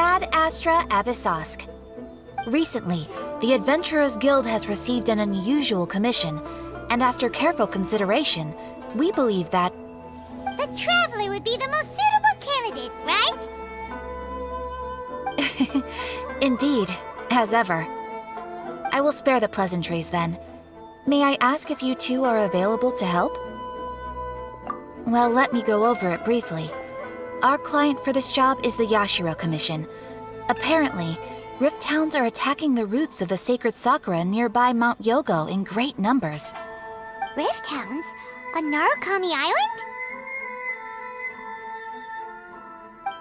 Ad Astra Abyssosk. Recently, the Adventurers Guild has received an unusual commission, and after careful consideration, we believe that... The Traveler would be the most suitable candidate, right? Indeed, as ever. I will spare the pleasantries then. May I ask if you two are available to help? Well, let me go over it briefly. Our client for this job is the Yashiro Commission. Apparently, Rift Hounds are attacking the roots of the sacred sakura nearby Mount Yogo in great numbers. Rift Hounds? On Narukami Island?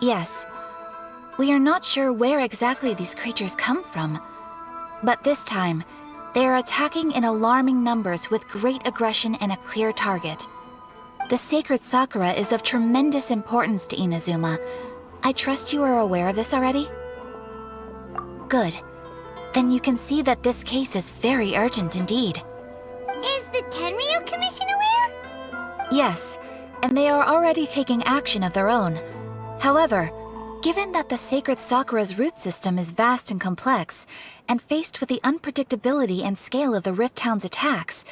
Yes. We are not sure where exactly these creatures come from. But this time, they are attacking in alarming numbers with great aggression and a clear target. The sacred sakura is of tremendous importance to Inazuma. I trust you are aware of this already? Good. Then you can see that this case is very urgent indeed. Is the Tenryu Commission aware? Yes, and they are already taking action of their own. However, given that the sacred sakura's root system is vast and complex, and faced with the unpredictability and scale of the Rift Hound's attacks,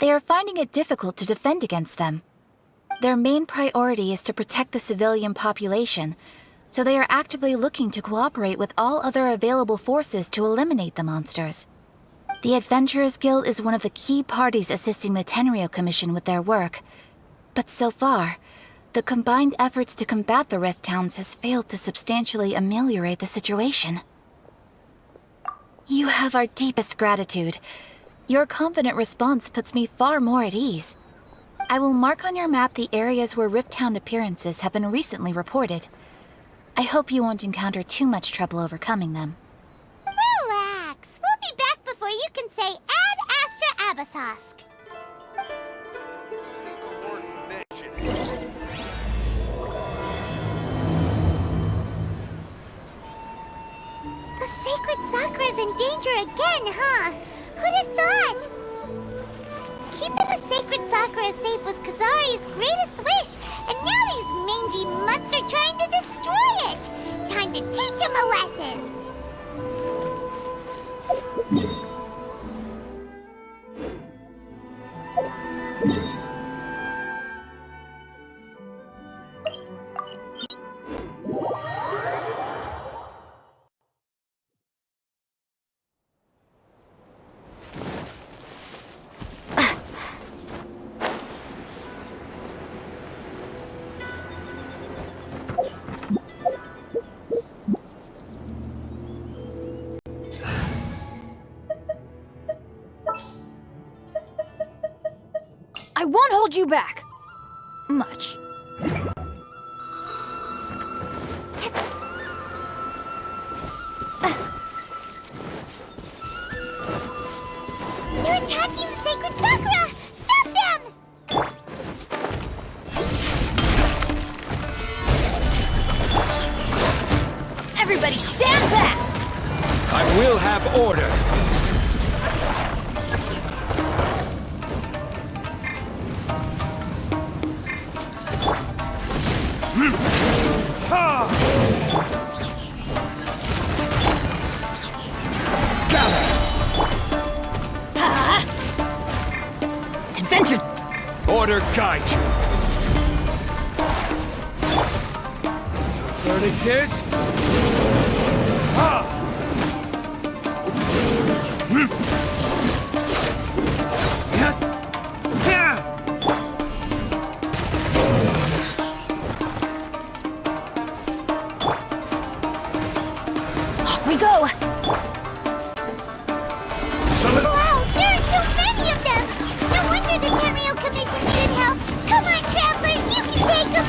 they are finding it difficult to defend against them. Their main priority is to protect the civilian population, so they are actively looking to cooperate with all other available forces to eliminate the monsters. The Adventurers Guild is one of the key parties assisting the Tenryu Commission with their work, but so far, the combined efforts to combat the Rift Hounds has failed to substantially ameliorate the situation. You have our deepest gratitude. Your confident response puts me far more at ease. I will mark on your map the areas where Rift Hound appearances have been recently reported. I hope you won't encounter too much trouble overcoming them. Relax. We'll be back before you can say Ad Astra Abyssosk. The sacred sakura's in danger again, huh? Who'd have thought? Keeping the sacred sakura safe was Kazari's greatest wish, and now these mangy mutts are trying to destroy it! Time to teach him a lesson! I won't hold you back. Much. They're attacking the sacred sakura! Stop them! Everybody stand back! I will have order. Adventure! Order guide you. Verdict is... Off we go! Wow, there are so many of them! No wonder the Tenryu Commission needed help! Come on, travelers, you can take them!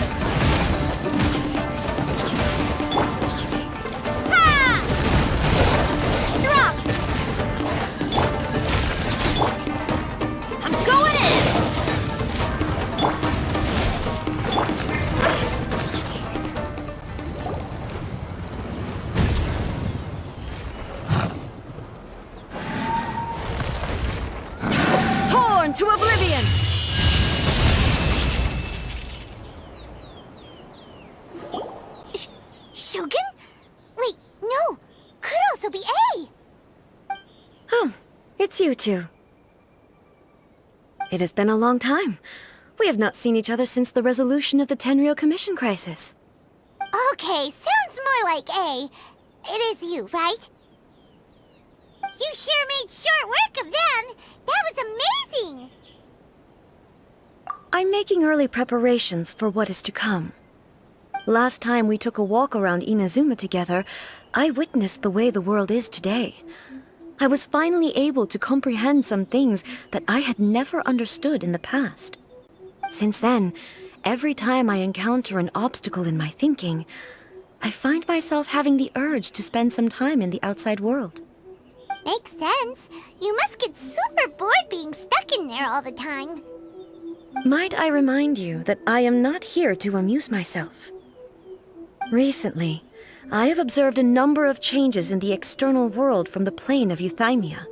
you two? It has been a long time. We have not seen each other since the resolution of the Tenryo Commission crisis. Okay, sounds more like A. It is you, right? You sure made short work of them! That was amazing! I'm making early preparations for what is to come. Last time we took a walk around Inazuma together, I witnessed the way the world is today. I was finally able to comprehend some things that I had never understood in the past. Since then, every time I encounter an obstacle in my thinking, I find myself having the urge to spend some time in the outside world. Makes sense. You must get super bored being stuck in there all the time. Might I remind you that I am not here to amuse myself. Recently, I have observed a number of changes in the external world from the plane of Euthymia.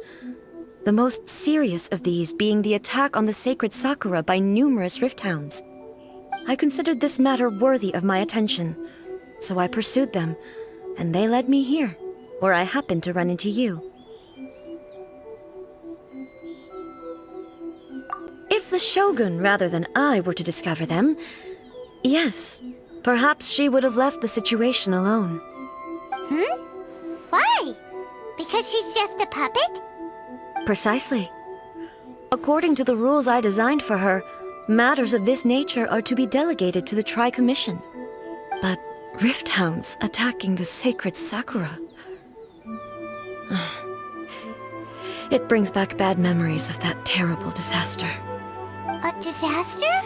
The most serious of these being the attack on the sacred Sakura by numerous rift hounds. I considered this matter worthy of my attention, so I pursued them, and they led me here, where I happened to run into you. If the Shogun rather than I were to discover them, yes, perhaps she would have left the situation alone. Why? Because she's just a puppet? Precisely. According to the rules I designed for her, matters of this nature are to be delegated to the Tri-Commission. But rift hounds attacking the sacred Sakura... It brings back bad memories of that terrible disaster. A disaster?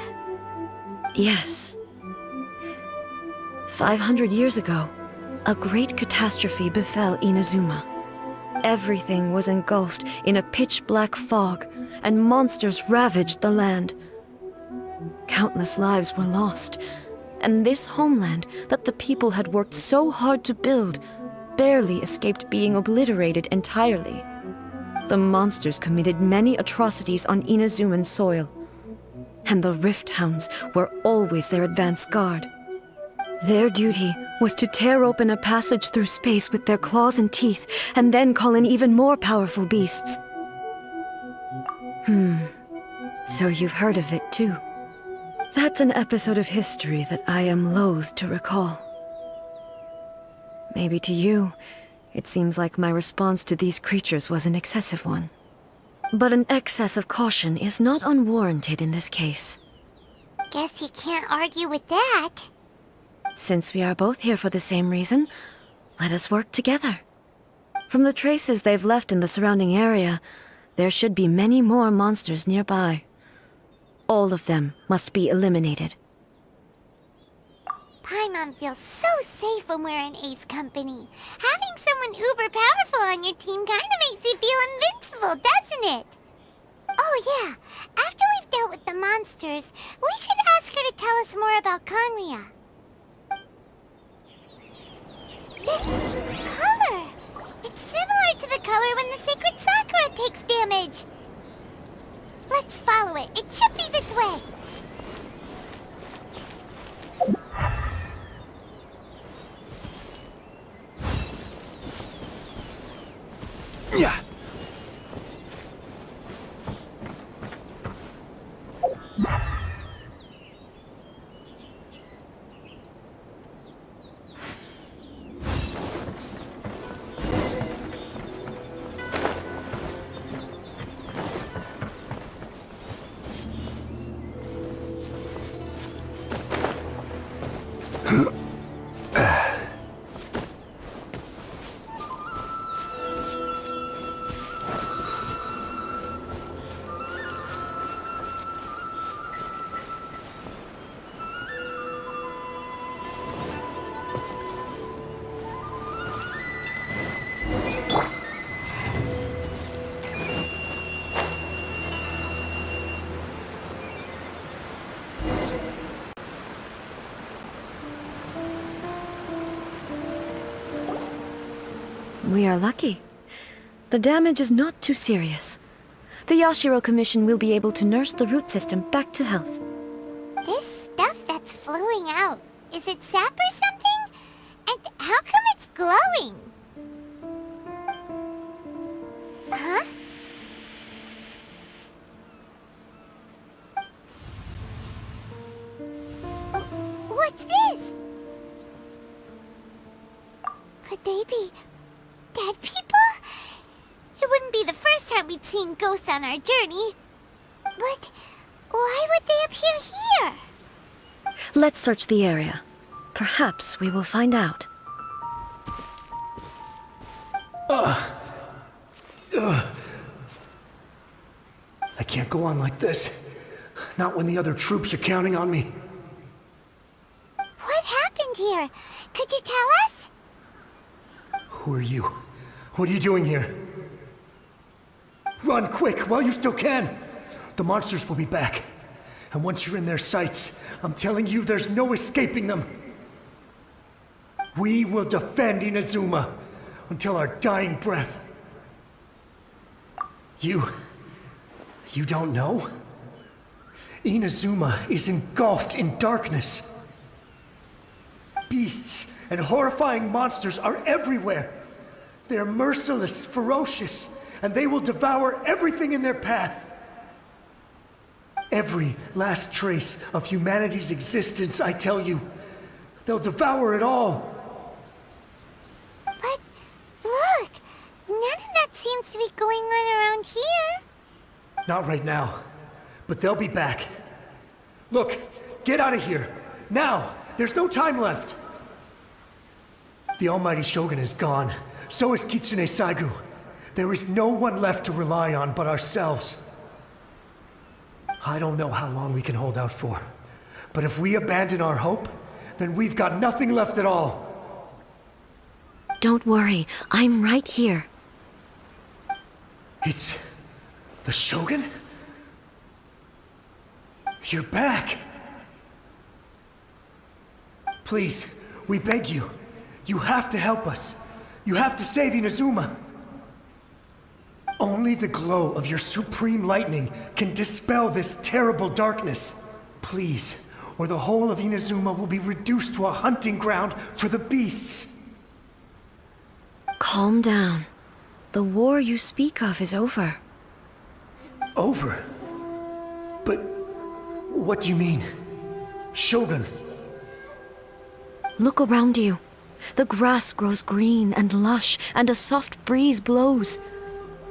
Yes. 500 years ago, a great catastrophe befell Inazuma. Everything was engulfed in a pitch-black fog, and monsters ravaged the land. Countless lives were lost, and this homeland that the people had worked so hard to build barely escaped being obliterated entirely. The monsters committed many atrocities on Inazuman soil, and the Rift Hounds were always their advance guard. Their duty was to tear open a passage through space with their claws and teeth, and then call in even more powerful beasts. So you've heard of it too. That's an episode of history that I am loath to recall. Maybe to you, it seems like my response to these creatures was an excessive one. But an excess of caution is not unwarranted in this case. Guess you can't argue with that. Since we are both here for the same reason, let us work together. From the traces they've left in the surrounding area, there should be many more monsters nearby. All of them must be eliminated. Paimon feels so safe when we're in Ace Company. Having someone uber powerful on your team kinda makes you feel invincible, doesn't it? Oh yeah, after we've dealt with the monsters, we should ask her to tell us more about Conria. This color! It's similar to the color when the sacred Sakura takes damage. Let's follow it. It should be this way. Yeah. We are lucky. The damage is not too serious. The Yashiro Commission will be able to nurse the root system back to health. This stuff that's flowing out, is it sap or something? And how come it's glowing? Huh? What's this? Could they be dead people? It wouldn't be the first time we'd seen ghosts on our journey. But why would they appear here? Let's search the area. Perhaps we will find out. I can't go on like this. Not when the other troops are counting on me. What happened here? Could you tell us? Who are you? What are you doing here? Run quick while you still can! The monsters will be back. And once you're in their sights, I'm telling you there's no escaping them. We will defend Inazuma until our dying breath. You don't know? Inazuma is engulfed in darkness. Beasts and horrifying monsters are everywhere. They're merciless, ferocious, and they will devour everything in their path. Every last trace of humanity's existence, I tell you. They'll devour it all. But look, none of that seems to be going on around here. Not right now, but they'll be back. Look, get out of here. Now! There's no time left! The Almighty Shogun is gone. So is Kitsune Saigu. There is no one left to rely on but ourselves. I don't know how long we can hold out for. But if we abandon our hope, then we've got nothing left at all. Don't worry, I'm right here. It's... the Shogun? You're back! Please, we beg you. You have to help us. You have to save Inazuma. Only the glow of your supreme lightning can dispel this terrible darkness. Please, or the whole of Inazuma will be reduced to a hunting ground for the beasts. Calm down. The war you speak of is over. Over? But what do you mean? Shogun? Look around you. The grass grows green and lush, and a soft breeze blows.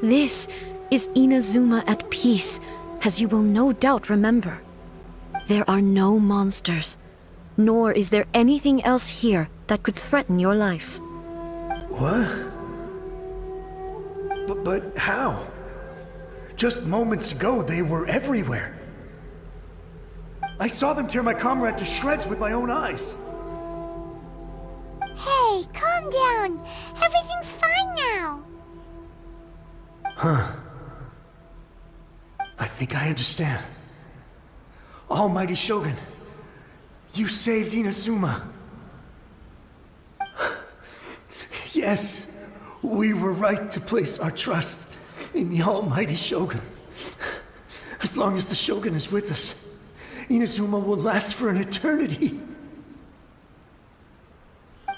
This is Inazuma at peace, as you will no doubt remember. There are no monsters, nor is there anything else here that could threaten your life. What? But how? Just moments ago, they were everywhere. I saw them tear my comrade to shreds with my own eyes. Hey, calm down. Everything's fine now. Huh. I think I understand. Almighty Shogun, you saved Inazuma. Yes, we were right to place our trust in the Almighty Shogun. As long as the Shogun is with us, Inazuma will last for an eternity.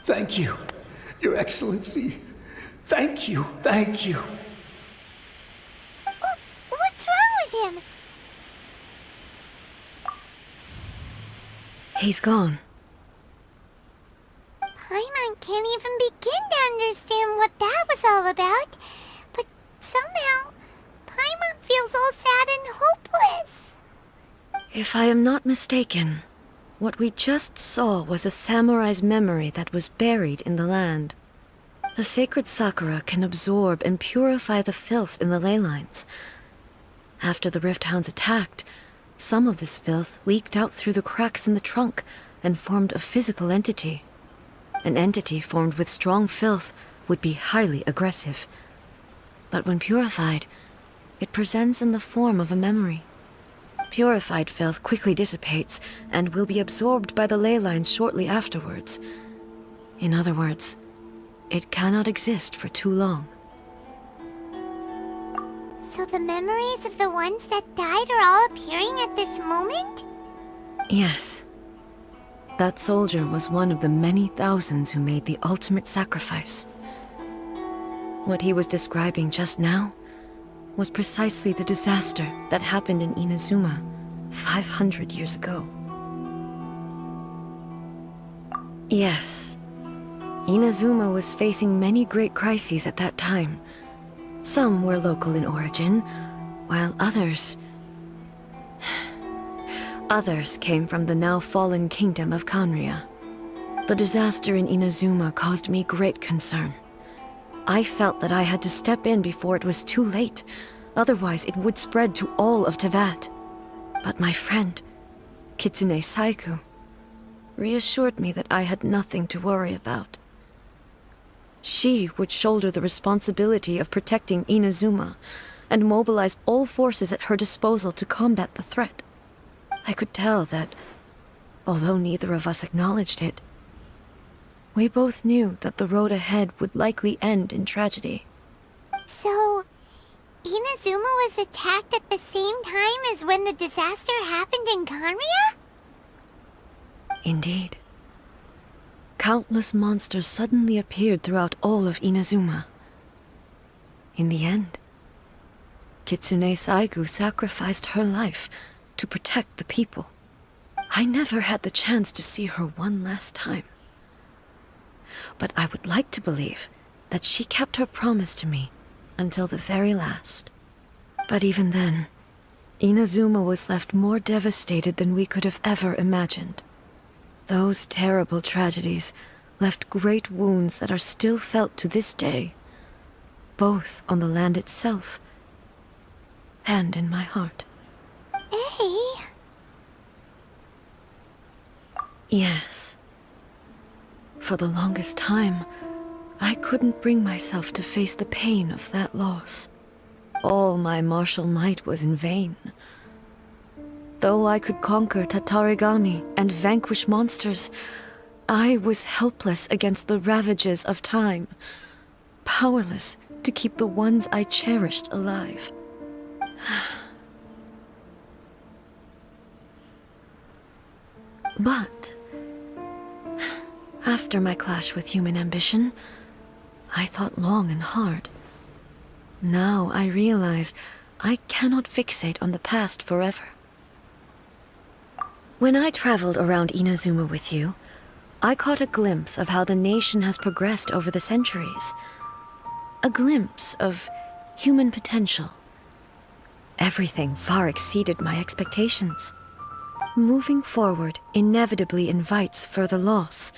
Thank you, Your Excellency. Thank you, thank you. What's wrong with him? He's gone. Paimon can't even begin to understand what that was all about. But somehow, Paimon feels all sad and hopeless. If I am not mistaken, what we just saw was a samurai's memory that was buried in the land. The sacred sakura can absorb and purify the filth in the ley lines. After the Rift Hounds attacked, some of this filth leaked out through the cracks in the trunk and formed a physical entity. An entity formed with strong filth would be highly aggressive. But when purified, it presents in the form of a memory. Purified filth quickly dissipates and will be absorbed by the ley lines shortly afterwards. In other words, it cannot exist for too long. So the memories of the ones that died are all appearing at this moment? Yes. That soldier was one of the many thousands who made the ultimate sacrifice. What he was describing just now was precisely the disaster that happened in Inazuma 500 years ago. Yes. Inazuma was facing many great crises at that time. Some were local in origin, while others came from the now fallen kingdom of Kanria. The disaster in Inazuma caused me great concern. I felt that I had to step in before it was too late, otherwise it would spread to all of Teyvat. But my friend, Kitsune Saiku, reassured me that I had nothing to worry about. She would shoulder the responsibility of protecting Inazuma and mobilize all forces at her disposal to combat the threat. I could tell that, although neither of us acknowledged it, we both knew that the road ahead would likely end in tragedy. So, Inazuma was attacked at the same time as when the disaster happened in Kanria? Indeed. Countless monsters suddenly appeared throughout all of Inazuma. In the end, Kitsune Saigu sacrificed her life to protect the people. I never had the chance to see her one last time. But I would like to believe that she kept her promise to me until the very last. But even then, Inazuma was left more devastated than we could have ever imagined. Those terrible tragedies left great wounds that are still felt to this day, both on the land itself and in my heart. Hey. Yes. For the longest time, I couldn't bring myself to face the pain of that loss. All my martial might was in vain. Though I could conquer Tatarigami and vanquish monsters, I was helpless against the ravages of time, powerless to keep the ones I cherished alive. But after my clash with human ambition, I thought long and hard. Now I realize I cannot fixate on the past forever. When I traveled around Inazuma with you, I caught a glimpse of how the nation has progressed over the centuries. A glimpse of human potential. Everything far exceeded my expectations. Moving forward inevitably invites further loss,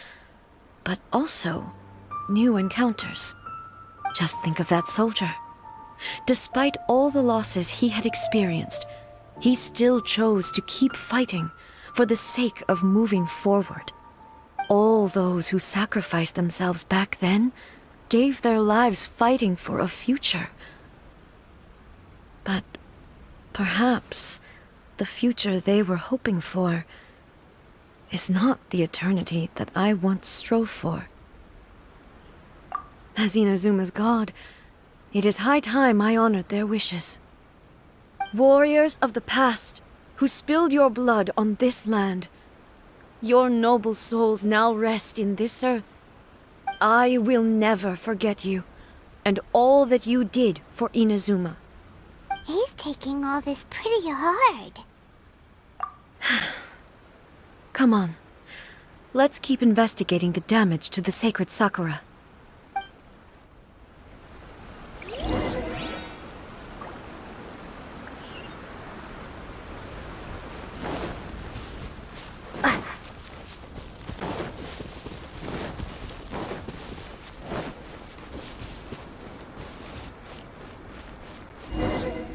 but also new encounters. Just think of that soldier. Despite all the losses he had experienced, he still chose to keep fighting for the sake of moving forward. All those who sacrificed themselves back then gave their lives fighting for a future. But perhaps the future they were hoping for is not the eternity that I once strove for. As Inazuma's god, it is high time I honored their wishes. Warriors of the past, who spilled your blood on this land, your noble souls now rest in this earth. I will never forget you, and all that you did for Inazuma. He's taking all this pretty hard. Come on. Let's keep investigating the damage to the sacred Sakura.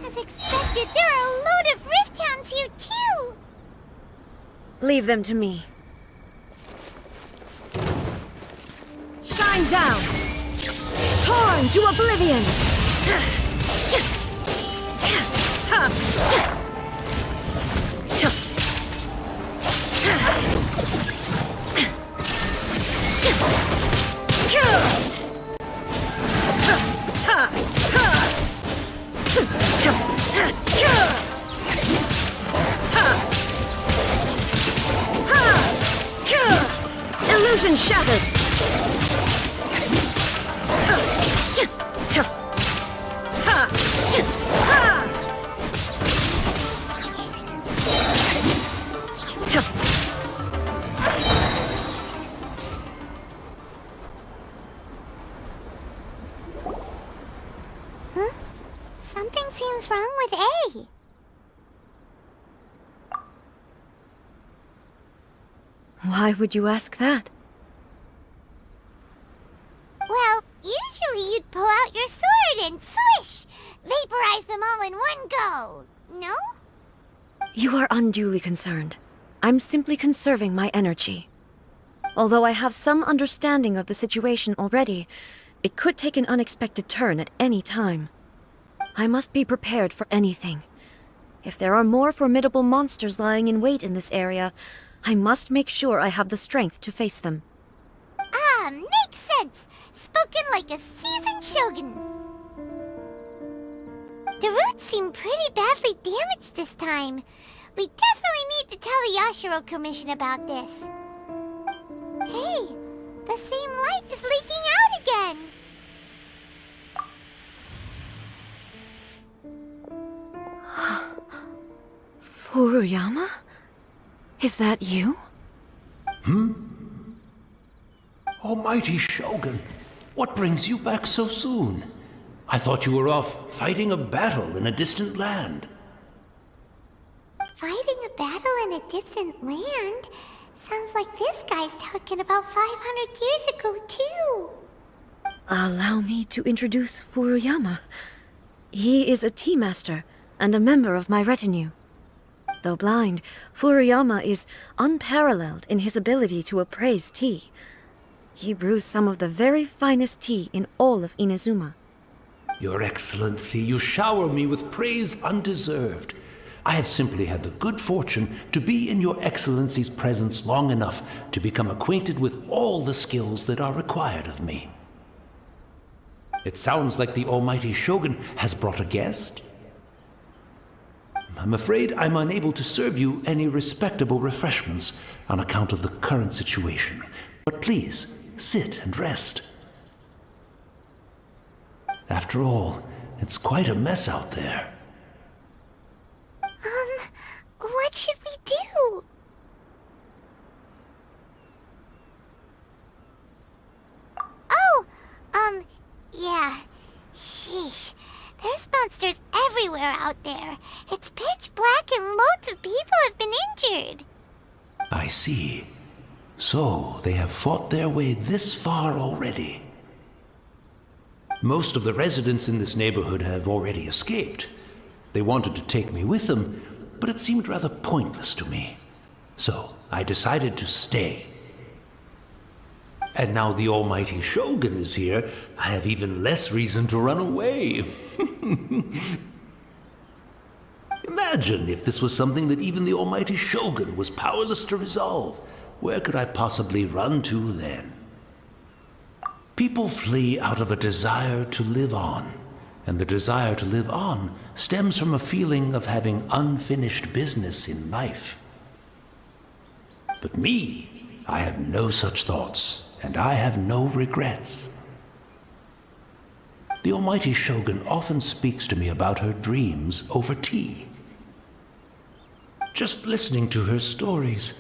As expected, there are a load of rift hounds here too! Leave them to me. Shine down! Torn to oblivion! Illusion shattered! Why would you ask that? Well, usually you'd pull out your sword and swish! Vaporize them all in one go, no? You are unduly concerned. I'm simply conserving my energy. Although I have some understanding of the situation already, it could take an unexpected turn at any time. I must be prepared for anything. If there are more formidable monsters lying in wait in this area, I must make sure I have the strength to face them. Ah, makes sense! Spoken like a seasoned shogun. The roots seem pretty badly damaged this time. We definitely need to tell the Yashiro Commission about this. Hey, the same light is leaking out again! Furuyama? Is that you? Almighty Shogun, what brings you back so soon? I thought you were off fighting a battle in a distant land. Fighting a battle in a distant land? Sounds like this guy's talking about 500 years ago, too. Allow me to introduce Furuyama. He is a tea master and a member of my retinue. Though blind, Furuyama is unparalleled in his ability to appraise tea. He brews some of the very finest tea in all of Inazuma. Your Excellency, you shower me with praise undeserved. I have simply had the good fortune to be in Your Excellency's presence long enough to become acquainted with all the skills that are required of me. It sounds like the Almighty Shogun has brought a guest. I'm afraid I'm unable to serve you any respectable refreshments on account of the current situation. But please, sit and rest. After all, it's quite a mess out there. What should we do? Oh, yeah. Sheesh. There's monsters everywhere out there. It's pitch black and loads of people have been injured. I see. So, they have fought their way this far already. Most of the residents in this neighborhood have already escaped. They wanted to take me with them, but it seemed rather pointless to me. So, I decided to stay. And now the Almighty Shogun is here, I have even less reason to run away. Imagine if this was something that even the Almighty Shogun was powerless to resolve. Where could I possibly run to then? People flee out of a desire to live on, and the desire to live on stems from a feeling of having unfinished business in life. But me, I have no such thoughts, and I have no regrets. The Almighty Shogun often speaks to me about her dreams over tea. Just listening to her stories,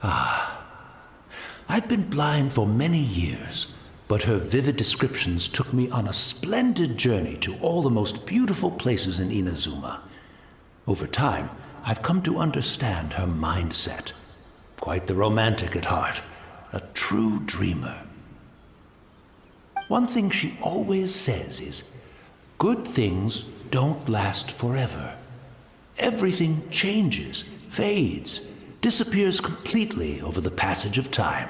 I've been blind for many years, but her vivid descriptions took me on a splendid journey to all the most beautiful places in Inazuma. Over time, I've come to understand her mindset. Quite the romantic at heart, a true dreamer. One thing she always says is, good things don't last forever. Everything changes, fades, disappears completely over the passage of time.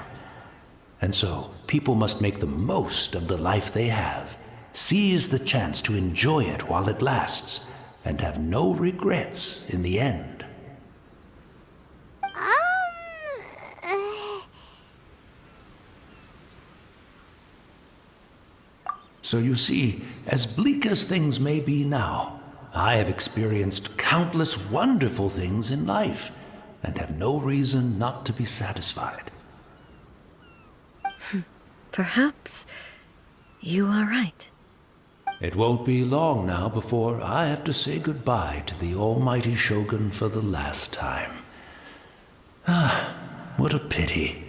And so, people must make the most of the life they have, seize the chance to enjoy it while it lasts, and have no regrets in the end. So you see, as bleak as things may be now, I have experienced countless wonderful things in life, and have no reason not to be satisfied. Perhaps you are right. It won't be long now before I have to say goodbye to the Almighty Shogun for the last time. What a pity.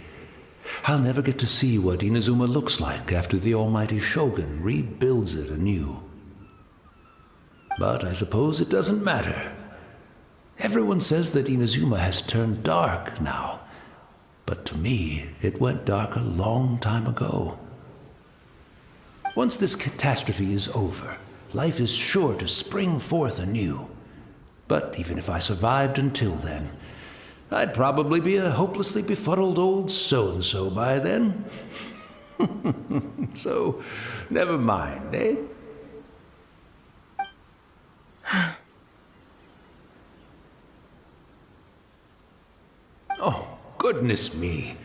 I'll never get to see what Inazuma looks like after the Almighty Shogun rebuilds it anew. But I suppose it doesn't matter. Everyone says that Inazuma has turned dark now. But to me, it went dark a long time ago. Once this catastrophe is over, life is sure to spring forth anew. But even if I survived until then, I'd probably be a hopelessly befuddled old so-and-so by then. So, never mind, eh? Oh, goodness me.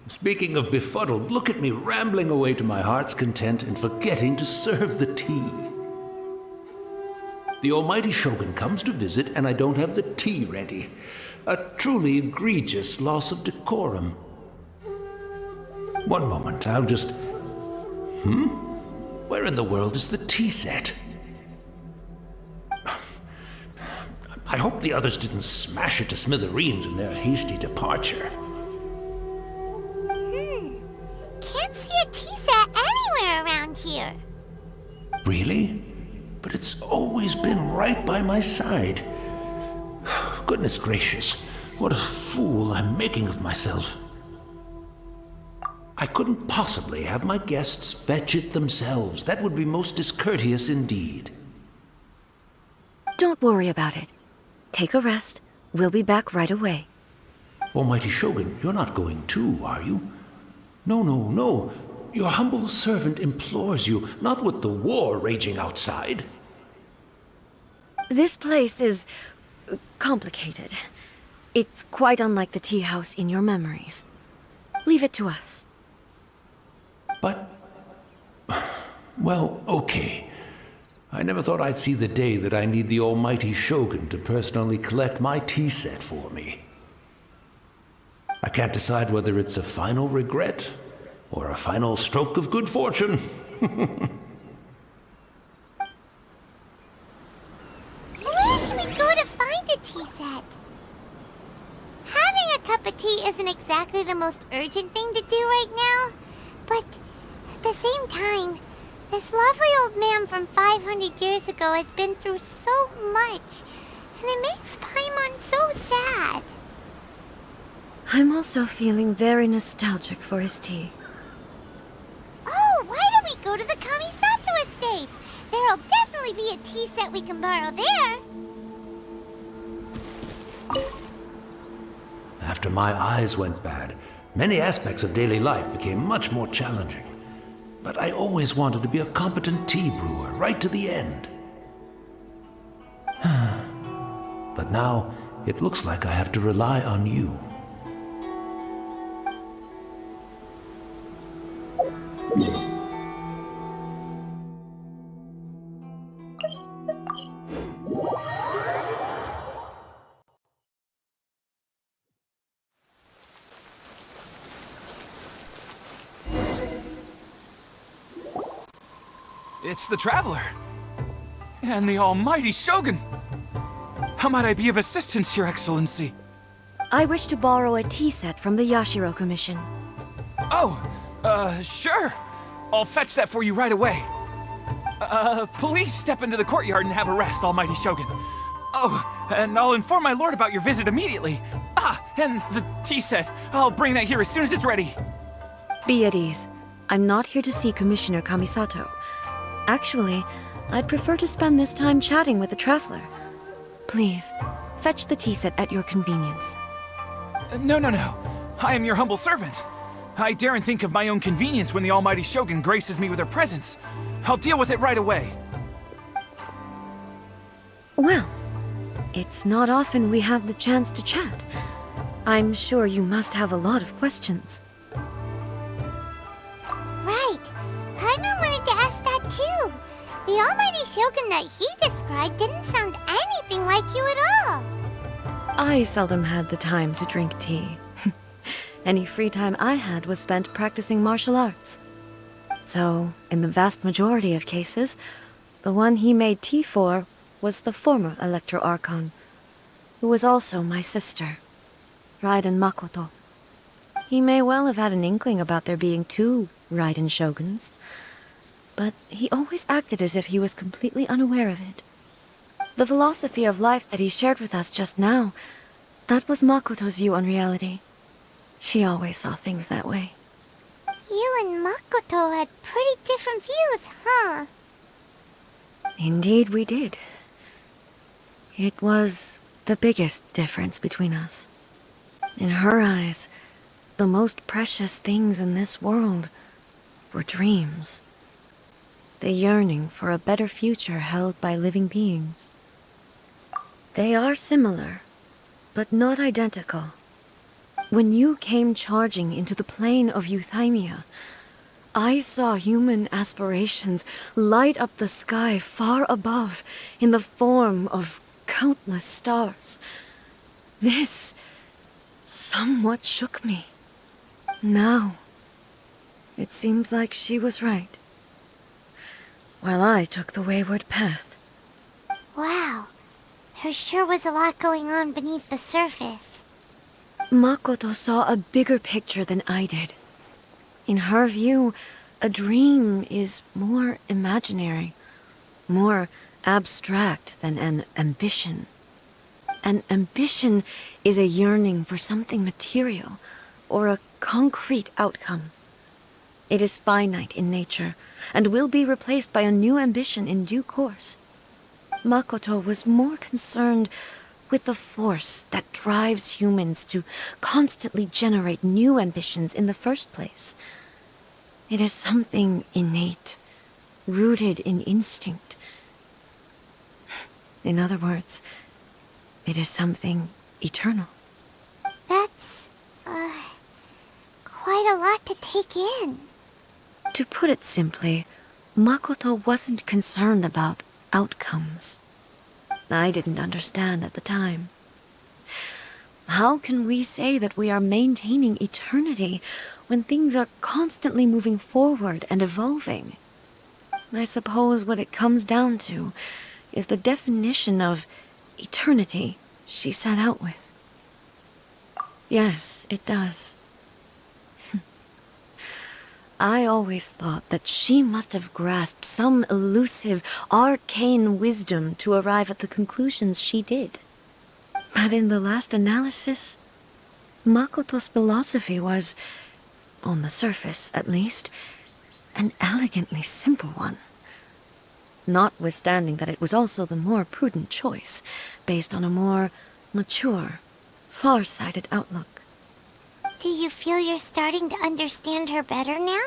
Speaking of befuddled, look at me rambling away to my heart's content and forgetting to serve the tea. The almighty Shogun comes to visit and I don't have the tea ready. A truly egregious loss of decorum. One moment, I'll just... Where in the world is the tea set? I hope the others didn't smash it to smithereens in their hasty departure. Can't see a tea set anywhere around here. Really? But it's always been right by my side. Goodness gracious, what a fool I'm making of myself. I couldn't possibly have my guests fetch it themselves. That would be most discourteous indeed. Don't worry about it. Take a rest. We'll be back right away. Almighty Shogun, you're not going too, are you? No, no, no. Your humble servant implores you, not with the war raging outside. This place is... complicated. It's quite unlike the tea house in your memories. Leave it to us. But... well, okay. I never thought I'd see the day that I need the almighty Shogun to personally collect my tea set for me. I can't decide whether it's a final regret or a final stroke of good fortune. Where should we go to find a tea set? Having a cup of tea isn't exactly the most urgent thing to do right now, but at the same time, this lovely old man from 500 years ago has been through so much, and it makes Paimon so sad. I'm also feeling very nostalgic for his tea. Oh, why don't we go to the Kamisato estate? There'll definitely be a tea set we can borrow there. After my eyes went bad, many aspects of daily life became much more challenging. But I always wanted to be a competent tea brewer, right to the end. But now, it looks like I have to rely on you. It's the Traveler. And the almighty Shogun. How might I be of assistance, Your Excellency? I wish to borrow a tea set from the Yashiro Commission. Oh, sure. I'll fetch that for you right away. Please step into the courtyard and have a rest, almighty Shogun. Oh, and I'll inform my lord about your visit immediately. Ah, and the tea set. I'll bring that here as soon as it's ready. Be at ease. I'm not here to see Commissioner Kamisato. Actually, I'd prefer to spend this time chatting with the Traveler. Please, fetch the tea set at your convenience. No. I am your humble servant. I daren't think of my own convenience when the almighty Shogun graces me with her presence. I'll deal with it right away. Well, it's not often we have the chance to chat. I'm sure you must have a lot of questions. Right. Paimon wanted to ask that too. The almighty Shogun that he described didn't sound anything like you at all. I seldom had the time to drink tea. Any free time I had was spent practicing martial arts. So, in the vast majority of cases, the one he made tea for was the former Electro Archon, who was also my sister, Raiden Makoto. He may well have had an inkling about there being two Raiden Shoguns, but he always acted as if he was completely unaware of it. The philosophy of life that he shared with us just now, that was Makoto's view on reality. She always saw things that way. You and Makoto had pretty different views, huh? Indeed we did. It was the biggest difference between us. In her eyes, the most precious things in this world were dreams. The yearning for a better future held by living beings. They are similar, but not identical. When you came charging into the plane of Euthymia, I saw human aspirations light up the sky far above in the form of countless stars. This somewhat shook me. Now, it seems like she was right, while I took the wayward path. Wow. There sure was a lot going on beneath the surface. Makoto saw a bigger picture than I did. In her view, a dream is more imaginary, more abstract than an ambition. An ambition is a yearning for something material, or a concrete outcome. It is finite in nature, and will be replaced by a new ambition in due course. Makoto was more concerned with the force that drives humans to constantly generate new ambitions in the first place. It is something innate, rooted in instinct. In other words, it is something eternal. That's, quite a lot to take in. To put it simply, Makoto wasn't concerned about outcomes. I didn't understand at the time. How can we say that we are maintaining eternity when things are constantly moving forward and evolving? I suppose what it comes down to is the definition of eternity she set out with. Yes, it does. I always thought that she must have grasped some elusive, arcane wisdom to arrive at the conclusions she did. But in the last analysis, Makoto's philosophy was, on the surface at least, an elegantly simple one. Notwithstanding that it was also the more prudent choice, based on a more mature, far-sighted outlook. Do you feel you're starting to understand her better now?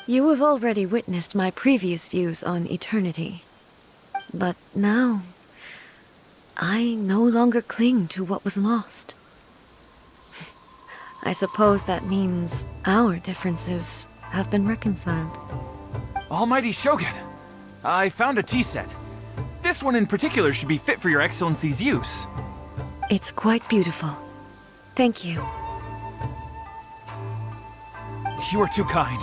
You have already witnessed my previous views on eternity. But now, I no longer cling to what was lost. I suppose that means our differences have been reconciled. Almighty Shogun, I found a tea set. This one in particular should be fit for your Excellency's use. It's quite beautiful. Thank you. You are too kind.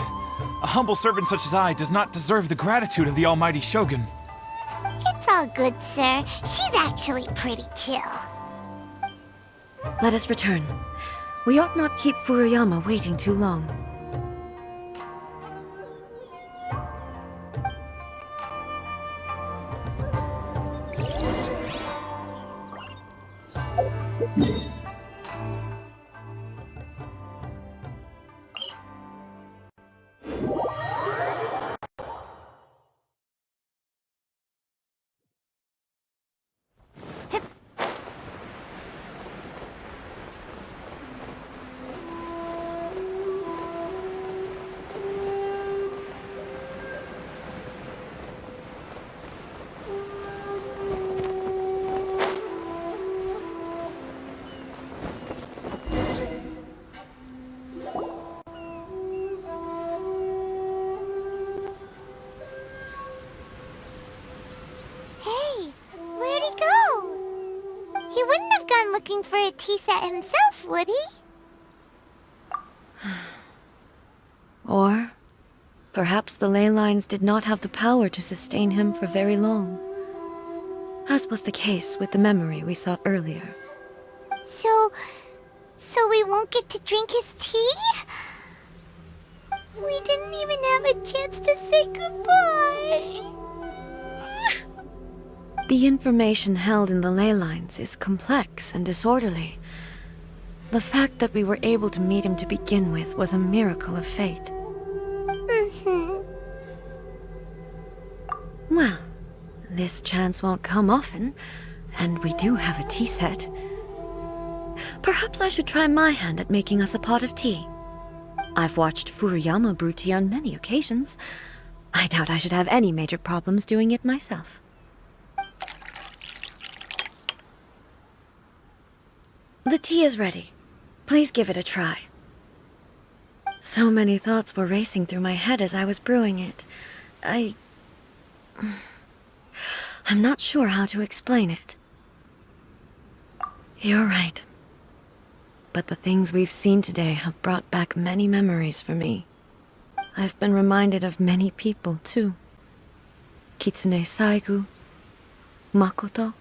A humble servant such as I does not deserve the gratitude of the Almighty Shogun. It's all good, sir. She's actually pretty chill. Let us return. We ought not keep Furuyama waiting too long. Looking for a tea set himself, would he? Or perhaps the ley lines did not have the power to sustain him for very long, as was the case with the memory we saw earlier. So we won't get to drink his tea? We didn't even have a chance to say goodbye. The information held in the ley lines is complex and disorderly. The fact that we were able to meet him to begin with was a miracle of fate. Well, this chance won't come often, and we do have a tea set. Perhaps I should try my hand at making us a pot of tea. I've watched Furuyama brew tea on many occasions. I doubt I should have any major problems doing it myself. The tea is ready. Please give it a try. So many thoughts were racing through my head as I was brewing it. I'm not sure how to explain it. You're right. But the things we've seen today have brought back many memories for me. I've been reminded of many people, too. Kitsune Saigu, Makoto,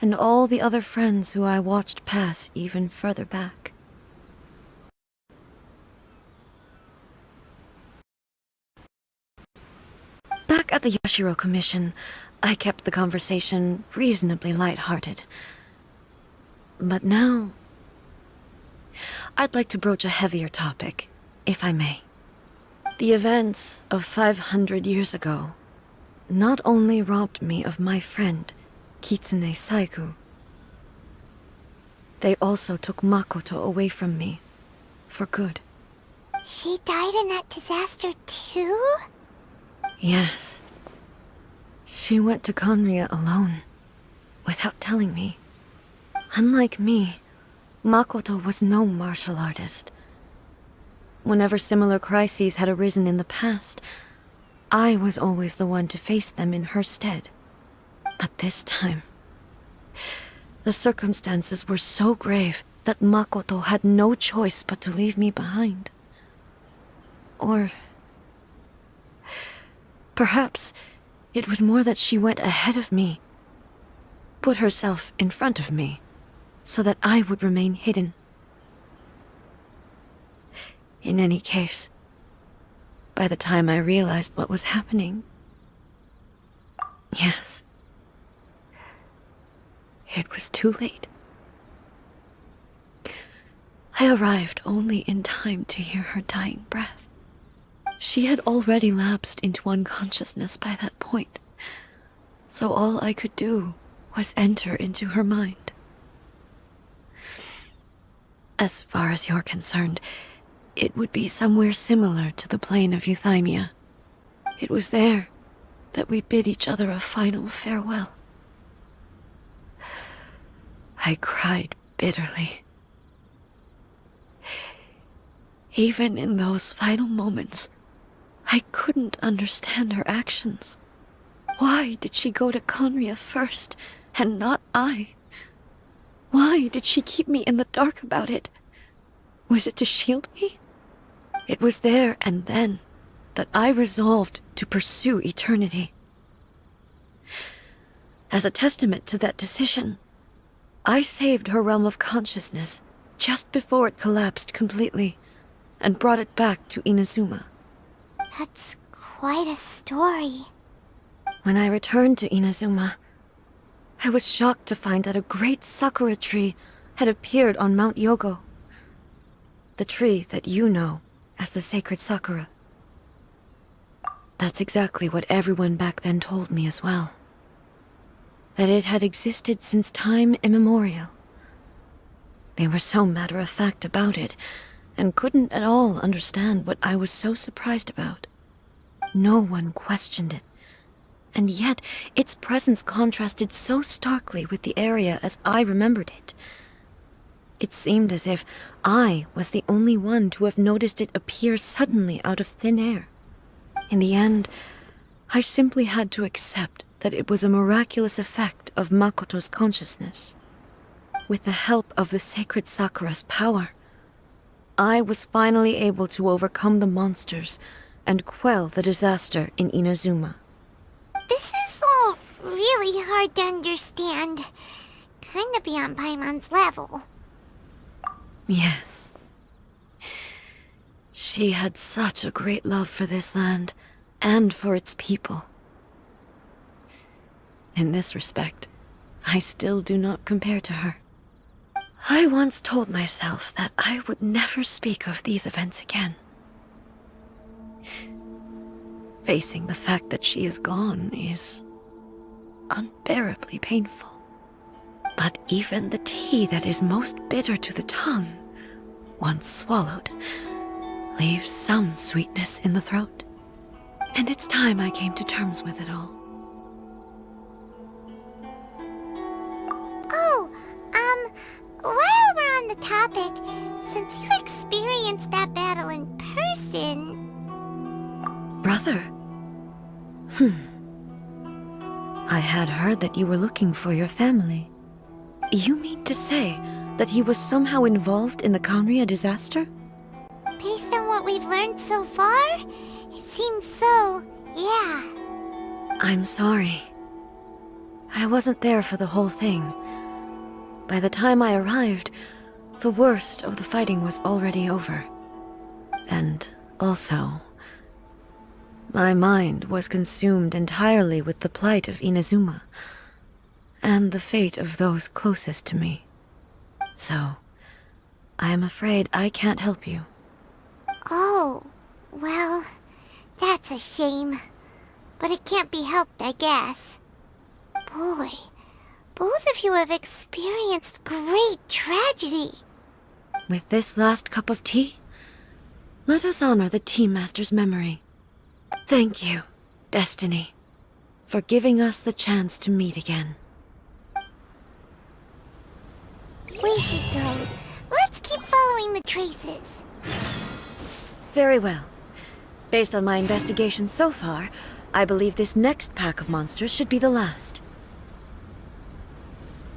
and all the other friends who I watched pass even further back. Back at the Yashiro Commission, I kept the conversation reasonably light-hearted. But now, I'd like to broach a heavier topic, if I may. The events of 500 years ago not only robbed me of my friend, Kitsune Saigu, they also took Makoto away from me, for good. She died in that disaster too? Yes. She went to Conria alone, without telling me. Unlike me, Makoto was no martial artist. Whenever similar crises had arisen in the past, I was always the one to face them in her stead. But this time, the circumstances were so grave that Makoto had no choice but to leave me behind. Or perhaps it was more that she went ahead of me, put herself in front of me, so that I would remain hidden. In any case, by the time I realized what was happening, yes, it was too late. I arrived only in time to hear her dying breath. She had already lapsed into unconsciousness by that point, so all I could do was enter into her mind. As far as you're concerned, it would be somewhere similar to the plain of Euthymia. It was there that we bid each other a final farewell. I cried bitterly. Even in those final moments, I couldn't understand her actions. Why did she go to Conria first, and not I? Why did she keep me in the dark about it? Was it to shield me? It was there and then that I resolved to pursue eternity. As a testament to that decision, I saved her realm of consciousness just before it collapsed completely, and brought it back to Inazuma. That's quite a story. When I returned to Inazuma, I was shocked to find that a great sakura tree had appeared on Mount Yogo. The tree that you know as the sacred sakura. That's exactly what everyone back then told me as well. That it had existed since time immemorial. They were so matter-of-fact about it, and couldn't at all understand what I was so surprised about. No one questioned it, and yet its presence contrasted so starkly with the area as I remembered it. It seemed as if I was the only one to have noticed it appear suddenly out of thin air. In the end, I simply had to accept that it was a miraculous effect of Makoto's consciousness. With the help of the sacred Sakura's power, I was finally able to overcome the monsters and quell the disaster in Inazuma. This is all really hard to understand. Kinda beyond Paimon's level. Yes. She had such a great love for this land, and for its people. In this respect, I still do not compare to her. I once told myself that I would never speak of these events again. Facing the fact that she is gone is unbearably painful. But even the tea that is most bitter to the tongue, once swallowed, leaves some sweetness in the throat. And it's time I came to terms with it all. Oh, while we're on the topic, since you experienced that battle in person... Brother? I had heard that you were looking for your family. You mean to say that he was somehow involved in the Conria disaster? Based on what we've learned so far, it seems so, yeah. I'm sorry. I wasn't there for the whole thing. By the time I arrived, the worst of the fighting was already over. And also, my mind was consumed entirely with the plight of Inazuma, and the fate of those closest to me. So, I am afraid I can't help you. Oh, well, that's a shame. But it can't be helped, I guess. Boy, both of you have experienced great tragedy. With this last cup of tea, let us honor the Tea Master's memory. Thank you, Destiny, for giving us the chance to meet again. We should go. Let's keep following the traces. Very well. Based on my investigation so far, I believe this next pack of monsters should be the last.